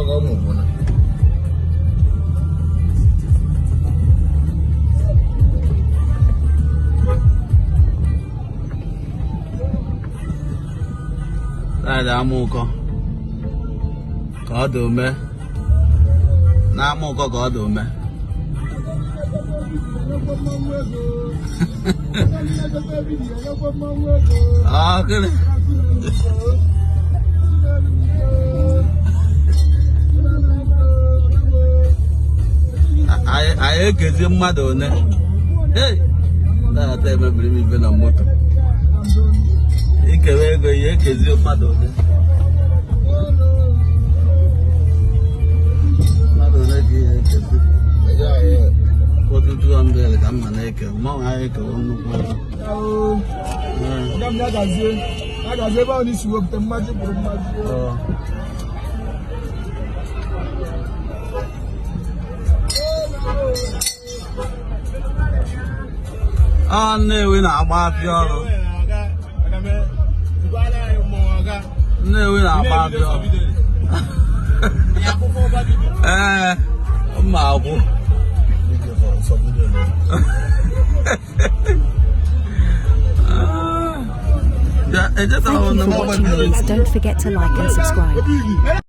có một này. Đây là mua có đồ mẹ na mua có đồ mẹ cái này anyị ekezi mmadụ one na-ata emebiri m ibe na moto ikewe ego ihe ekezi mmadụ one ka ihe ekezi 4200 ka mma na-eke mmanwụ anyị ekewe nnukwu ego agazie ebe ahụ n'isi wepụta mmaji kwuru mmaji Nnewi na-agba afịa ọrụ Nnewi na-agba afịa ọrụ mma akwụ Thank you for watching, please don't forget to like and subscribe.